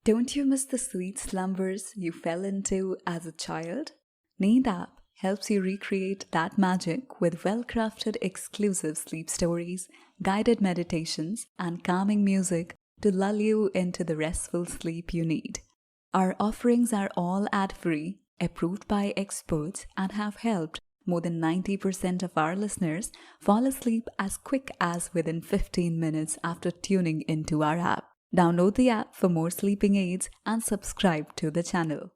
Don't you miss the sweet slumbers you fell into as a child? Neend app helps you recreate that magic with well-crafted exclusive sleep stories, guided meditations, and calming music to lull you into the restful sleep you need. Our offerings are all ad-free, approved by experts, and have helped more than 90% of our listeners fall asleep as quick as within 15 minutes after tuning into our app. Download the app for more sleeping aids and subscribe to the channel.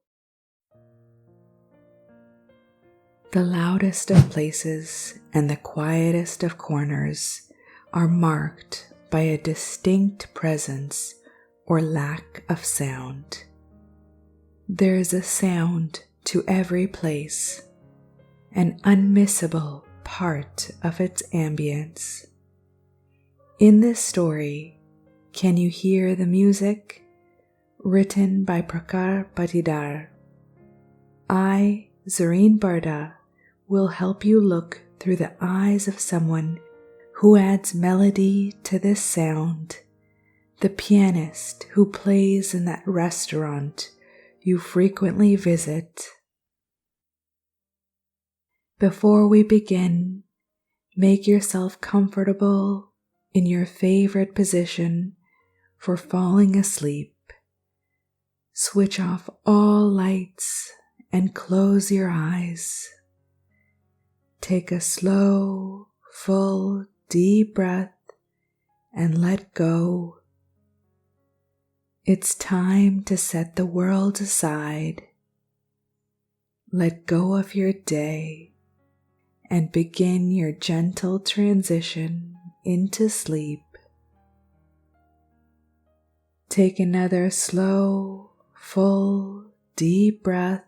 The loudest of places and the quietest of corners are marked by a distinct presence or lack of sound. There is a sound to every place, an unmissable part of its ambience. In this story, can you hear the music? Written by Prakar Patidar. I, Zareen Barda, will help you look through the eyes of someone who adds melody to this sound, the pianist who plays in that restaurant you frequently visit. Before we begin, make yourself comfortable in your favorite position for falling asleep. Switch off all lights and close your eyes. Take a slow, full, deep breath and let go. It's time to set the world aside. Let go of your day and begin your gentle transition into sleep. Take another slow, full, deep breath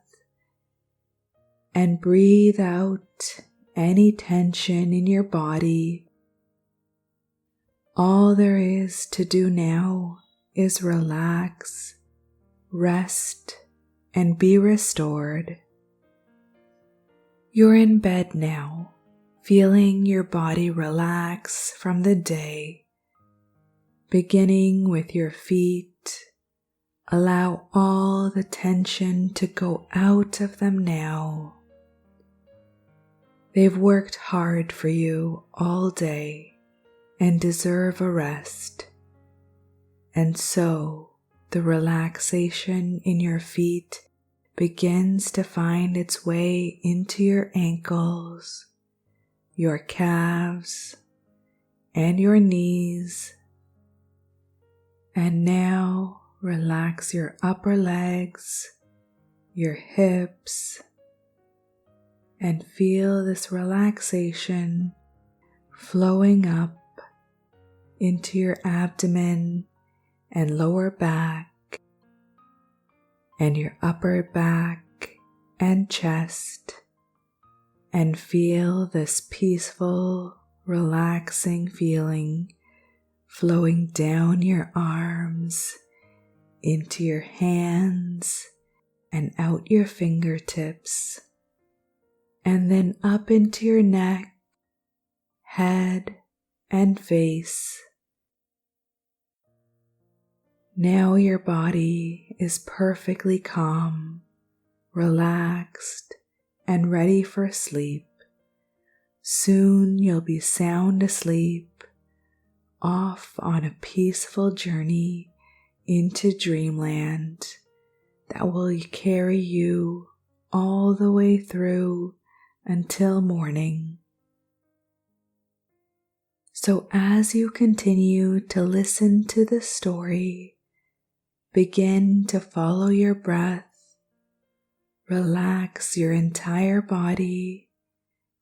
and breathe out any tension in your body. All there is to do now is relax, rest, and be restored. You're in bed now, feeling your body relax from the day. Beginning with your feet, allow all the tension to go out of them now. They've worked hard for you all day and deserve a rest. And so the relaxation in your feet begins to find its way into your ankles, your calves, and your knees. And now relax your upper legs, your hips, and feel this relaxation flowing up into your abdomen and lower back, and your upper back and chest, and feel this peaceful, relaxing feeling flowing down your arms, into your hands, and out your fingertips, and then up into your neck, head, and face. Now your body is perfectly calm, relaxed, and ready for sleep. Soon you'll be sound asleep, off on a peaceful journey into dreamland that will carry you all the way through until morning. So as you continue to listen to the story, begin to follow your breath, relax your entire body,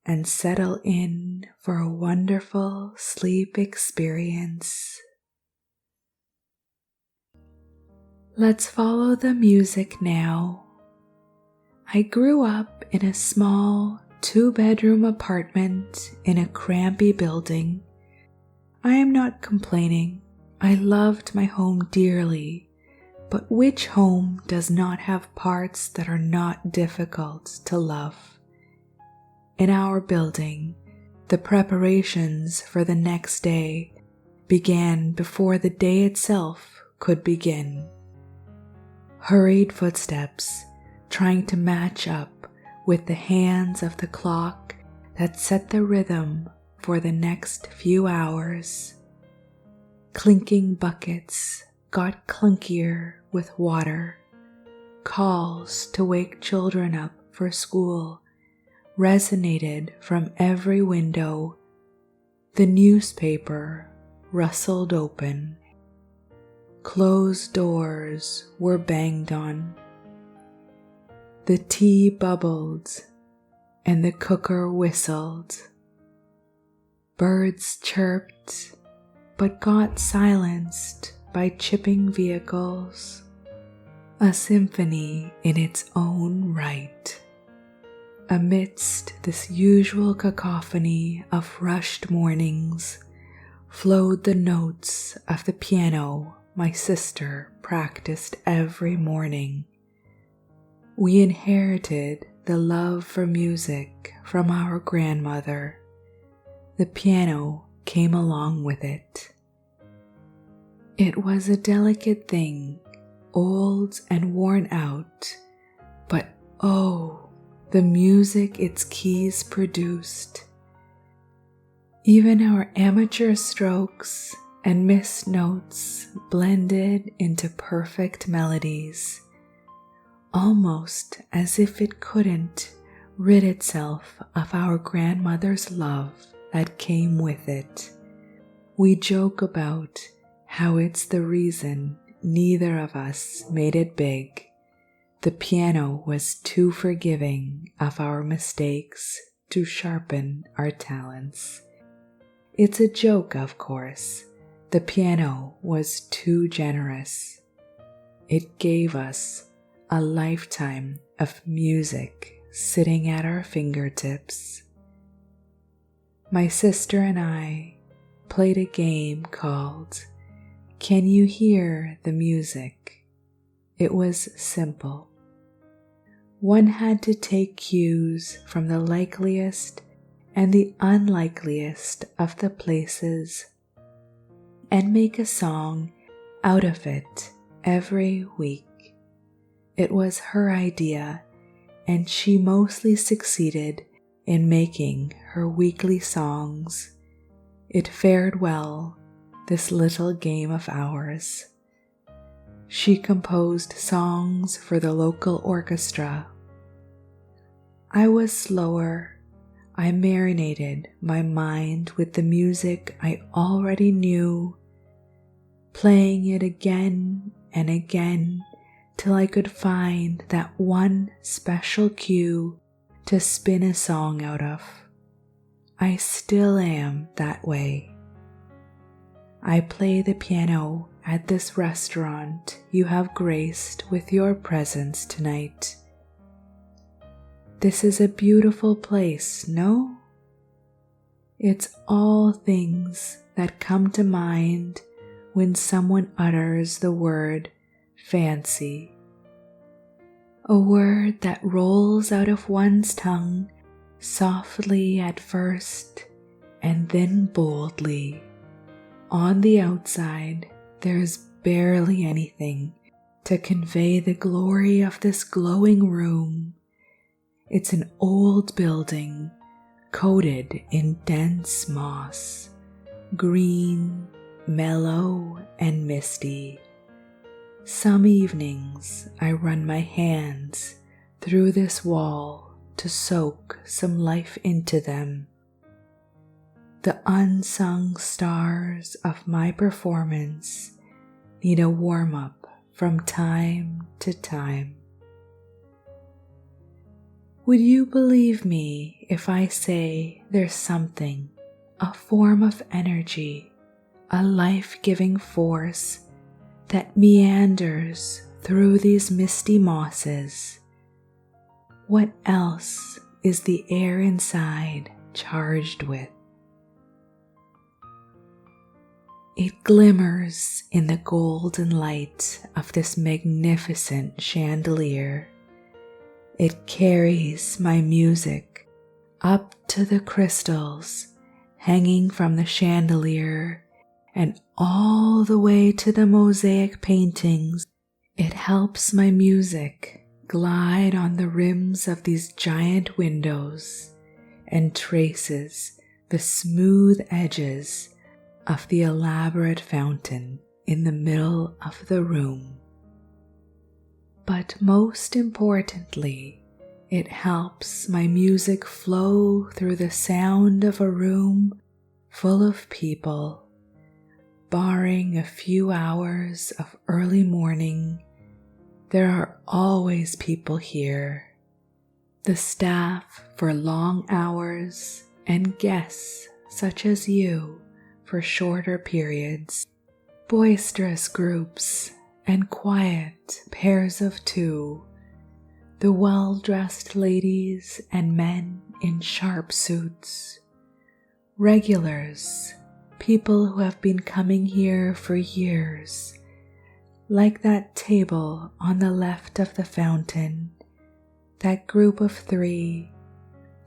and settle in for a wonderful sleep experience. Let's follow the music now. I grew up in a small 2-bedroom apartment in a crampy building. I am not complaining. I loved my home dearly, but which home does not have parts that are not difficult to love? In our building, the preparations for the next day began before the day itself could begin. hurried footsteps trying to match up with the hands of the clock that set the rhythm for the next few hours. Clinking buckets got clunkier with water. Calls to wake children up for school resonated from every window. The newspaper rustled open. Closed doors were banged on. The tea bubbled and the cooker whistled. Birds chirped but got silenced by chipping vehicles. A symphony in its own right. Amidst this usual cacophony of rushed mornings flowed the notes of the piano my sister practiced every morning. We inherited the love for music from our grandmother. The piano came along with it. It was a delicate thing, old and worn out, but oh, the music its keys produced. Even our amateur strokes and missed notes blended into perfect melodies, almost as if it couldn't rid itself of our grandmother's love that came with it. We joke about how it's the reason neither of us made it big. The piano was too forgiving of our mistakes to sharpen our talents. It's a joke, of course. The piano was too generous. It gave us a lifetime of music sitting at our fingertips. My sister and I played a game called Can You Hear the Music? It was simple. One had to take cues from the likeliest and the unlikeliest of the places and make a song out of it every week. It was her idea, and she mostly succeeded in making her weekly songs. It fared well, this little game of ours. She composed songs for the local orchestra. I was slower. I marinated my mind with the music I already knew, playing it again and again till I could find that one special cue to spin a song out of. I still am that way. I play the piano at this restaurant you have graced with your presence tonight. This is a beautiful place, no? It's all things that come to mind when someone utters the word fancy. A word that rolls out of one's tongue softly at first and then boldly. On the outside, there's barely anything to convey the glory of this glowing room. It's an old building coated in dense moss, green, mellow, and misty. Some evenings I run my hands through this wall to soak some life into them. The unsung stars of my performance need a warm-up from time to time. Would you believe me if I say there's something, a form of energy, a life-giving force that meanders through these misty mosses? What else is the air inside charged with? It glimmers in the golden light of this magnificent chandelier. It carries my music up to the crystals hanging from the chandelier and all the way to the mosaic paintings It helps my music glide on the rims of these giant windows and traces the smooth edges of the elaborate fountain in the middle of the room. But most importantly, it helps my music flow through the sound of a room full of people, barring a few hours of early morning. There are always people here, the staff for long hours and guests such as you for shorter periods, boisterous groups and quiet pairs of two, the well-dressed ladies and men in sharp suits, regulars, people who have been coming here for years, like that table on the left of the fountain, that group of three,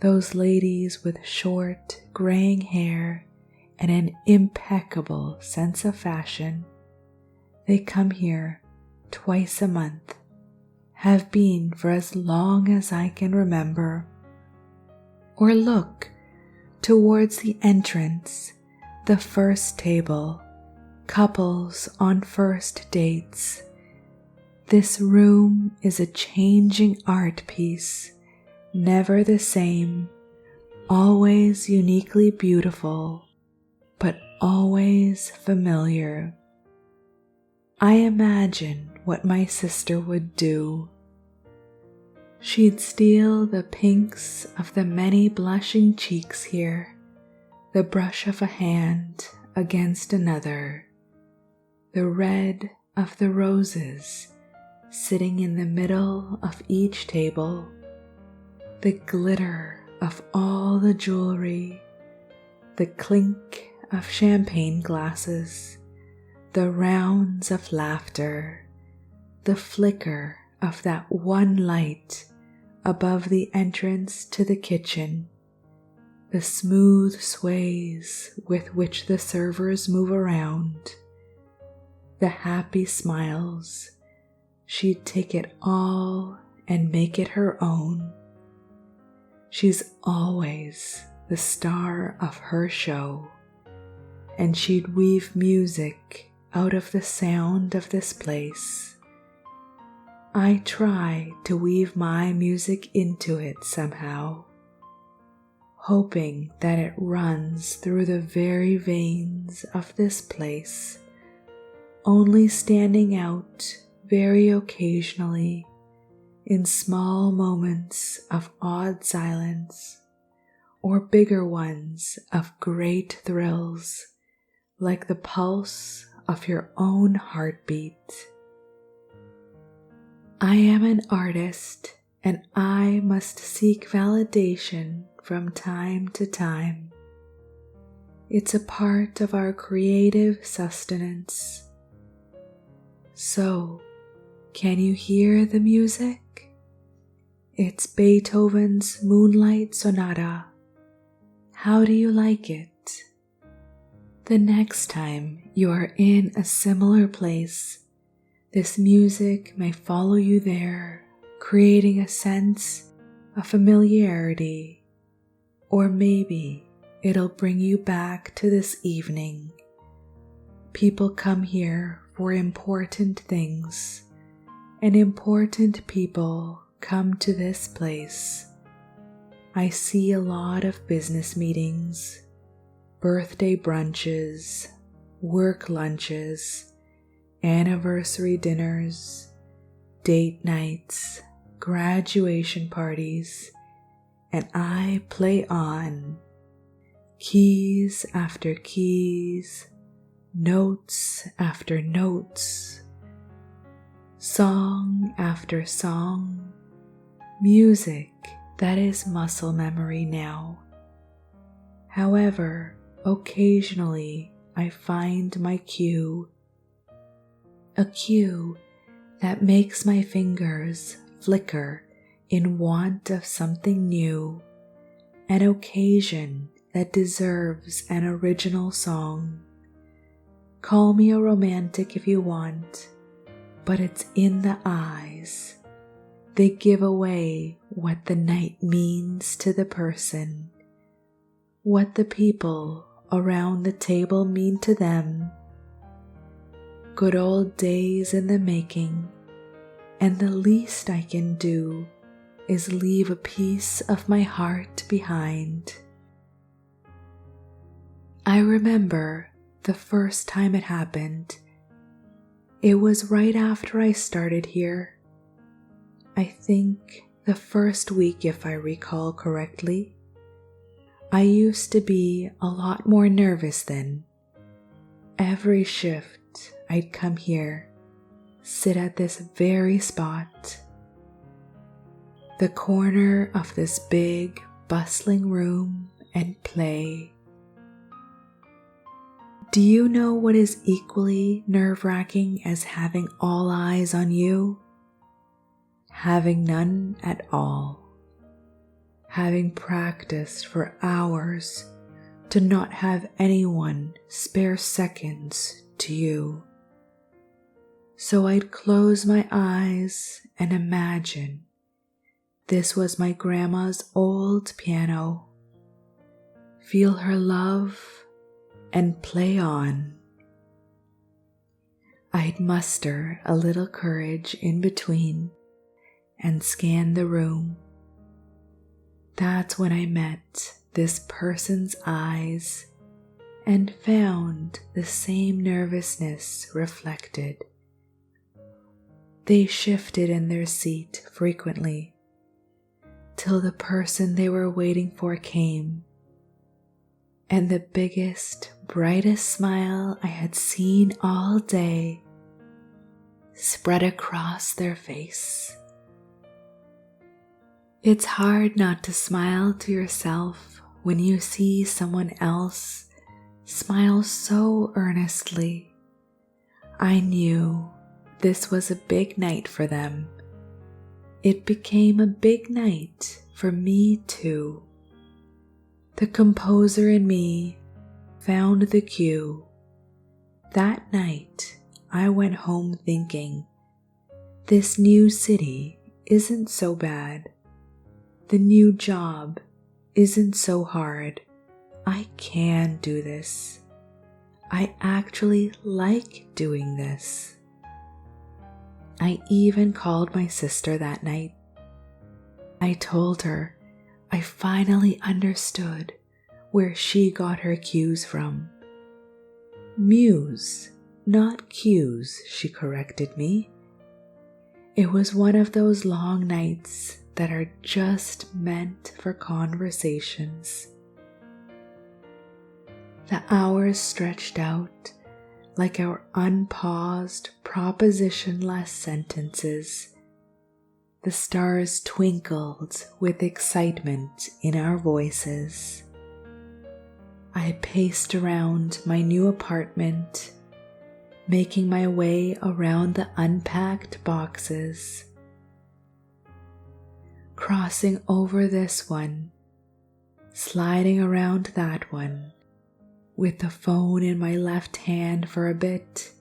those ladies with short, graying hair and an impeccable sense of fashion. They come here twice a month, have been for as long as I can remember. Or look towards the entrance, the first table, couples on first dates. This room is a changing art piece, never the same, always uniquely beautiful, but always familiar. I imagine what my sister would do. She'd steal the pinks of the many blushing cheeks here, the brush of a hand against another, the red of the roses sitting in the middle of each table, the glitter of all the jewelry, the clink of champagne glasses, the rounds of laughter, the flicker of that one light above the entrance to the kitchen, the smooth sways with which the servers move around, the happy smiles. She'd take it all and make it her own. She's always the star of her show, and she'd weave music out of the sound of this place. I try to weave my music into it somehow, hoping that it runs through the very veins of this place, only standing out very occasionally in small moments of odd silence or bigger ones of great thrills, like the pulse of your own heartbeat. I am an artist, and I must seek validation from time to time. It's a part of our creative sustenance. So, can you hear the music? It's Beethoven's Moonlight Sonata. How do you like it? The next time you are in a similar place, this music may follow you there, creating a sense of familiarity, or maybe it'll bring you back to this evening. People come here for important things, and important people come to this place. I see a lot of business meetings, birthday brunches, work lunches, anniversary dinners, date nights, graduation parties, and I play on, keys after keys, notes after notes, song after song, music that is muscle memory now. However, occasionally I find my cue, a cue that makes my fingers flicker in want of something new, an occasion that deserves an original song. Call me a romantic if you want, but it's in the eyes. They give away what the night means to the person, what the people around the table mean to them. Good old days in the making, and the least I can do is leave a piece of my heart behind. I remember the first time it happened. It was right after I started here. I think the first week, if I recall correctly. I used to be a lot more nervous then. Every shift I'd come here, sit at this very spot, the corner of this big, bustling room, and play. Do you know what is equally nerve-wracking as having all eyes on you? Having none at all. Having practiced for hours to not have anyone spare seconds to you. So I'd close my eyes and imagine this was my grandma's old piano. Feel her love and play on. I'd muster a little courage in between and scan the room. That's when I met this person's eyes and found the same nervousness reflected. They shifted in their seat frequently till the person they were waiting for came, and the biggest, brightest smile I had seen all day spread across their face. It's hard not to smile to yourself when you see someone else smile so earnestly. I knew this was a big night for them. It became a big night for me too. The composer in me found the cue. That night I went home thinking, this new city isn't so bad. The new job isn't so hard. I can do this. I actually like doing this. I even called my sister that night. I told her I finally understood where she got her cues from. Muse, not cues, she corrected me. It was one of those long nights that are just meant for conversations. The hours stretched out like our unpaused, propositionless sentences. The stars twinkled with excitement in our voices. I paced around my new apartment, making my way around the unpacked boxes, crossing over this one, sliding around that one, with the phone in my left hand for a bit,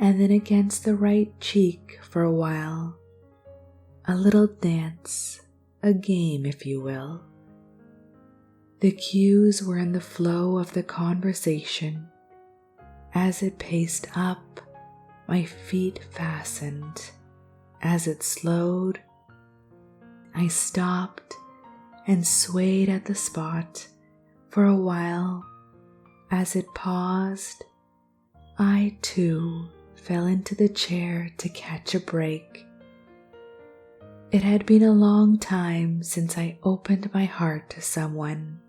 and then against the right cheek for a while. A little dance, a game if you will. The cues were in the flow of the conversation. As it paced up, my feet fastened. As it slowed, I stopped and swayed at the spot for a while. As it paused, I too fell into the chair to catch a break. It had been a long time since I opened my heart to someone.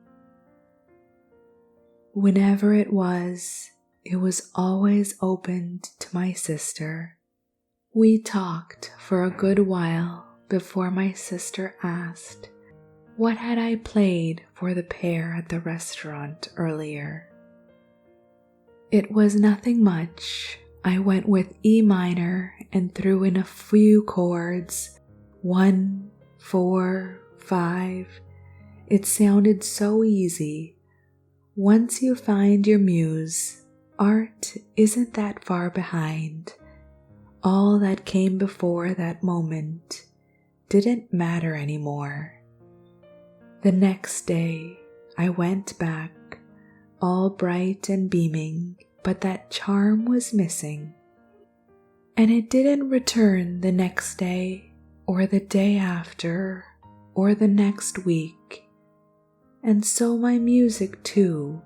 Whenever it was always opened to my sister. We talked for a good while before my sister asked, what had I played for the pair at the restaurant earlier? It was nothing much. I went with E minor and threw in a few chords, 1, 4, 5. It sounded so easy. Once you find your muse, art isn't that far behind. all that came before that moment didn't matter anymore. The next day, I went back, all bright and beaming, but that charm was missing. And it didn't return the next day, or the day after, or the next week. And so my music, too,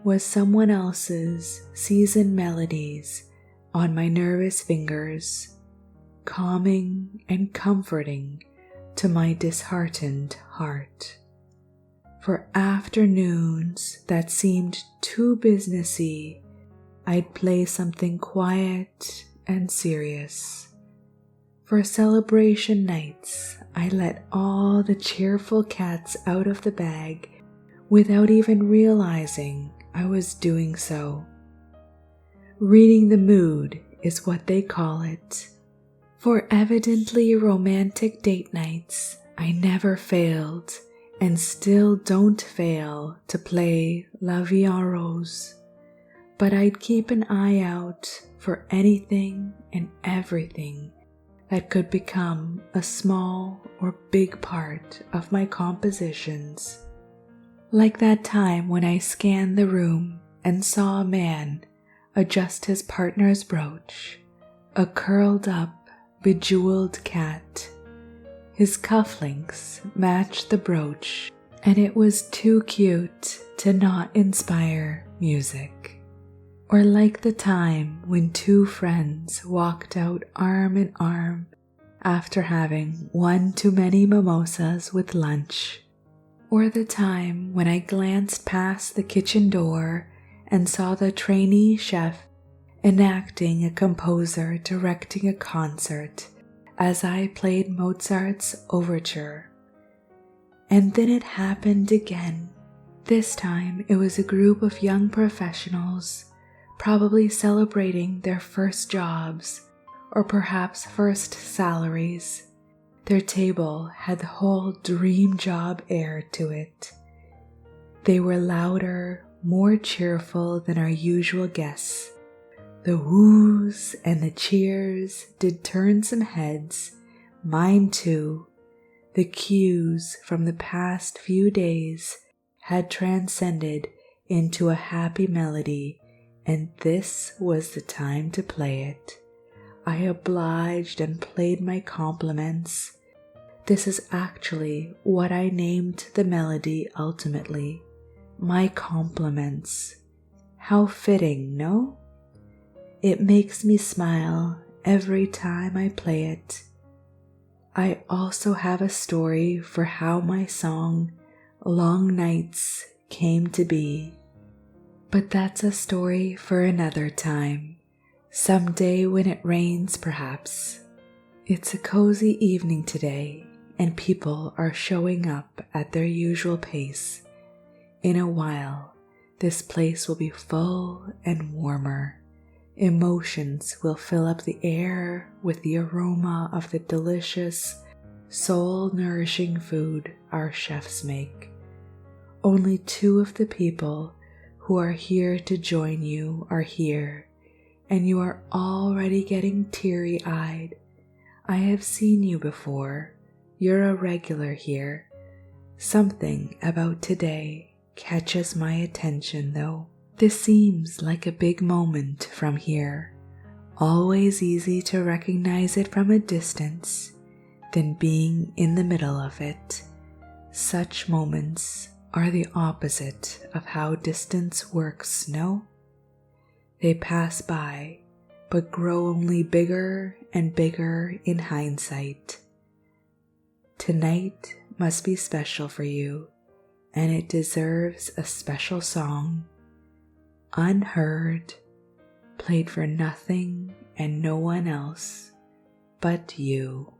was someone else's seasoned melodies on my nervous fingers, calming and comforting to my disheartened heart. For afternoons that seemed too businessy, I'd play something quiet and serious. For celebration nights, I let all the cheerful cats out of the bag without even realizing I was doing so. Reading the mood is what they call it. For evidently romantic date nights, I never failed and still don't fail to play La Vie en Rose. But I'd keep an eye out for anything and everything that could become a small or big part of my compositions. Like that time when I scanned the room and saw a man adjust his partner's brooch, a curled up, bejeweled cat. His cufflinks matched the brooch, and it was too cute to not inspire music. Or like the time when two friends walked out arm in arm after having one too many mimosas with lunch. Or the time when I glanced past the kitchen door and saw the trainee chef enacting a composer directing a concert as I played Mozart's overture. And then it happened again. This time it was a group of young professionals, probably celebrating their first jobs or perhaps first salaries. Their table had the whole dream job air to it. They were louder, more cheerful than our usual guests. The woos and the cheers did turn some heads, mine too. The cues from the past few days had transcended into a happy melody, and this was the time to play it. I obliged and played my compliments. This is actually what I named the melody ultimately, my compliments. How fitting, no? It makes me smile every time I play it. I also have a story for how my song, Long Nights, came to be. But that's a story for another time, someday when it rains perhaps. It's a cozy evening today, and people are showing up at their usual pace. In a while, this place will be full and warmer. Emotions will fill up the air with the aroma of the delicious, soul-nourishing food our chefs make. Only two of the people who are here to join you are here, and you are already getting teary-eyed. I have seen you before. You're a regular here. Something about today catches my attention, though. This seems like a big moment from here. Always easy to recognize it from a distance than being in the middle of it. Such moments are the opposite of how distance works, no? They pass by, but grow only bigger and bigger in hindsight. Tonight must be special for you, and it deserves a special song. Unheard, played for nothing and no one else but you.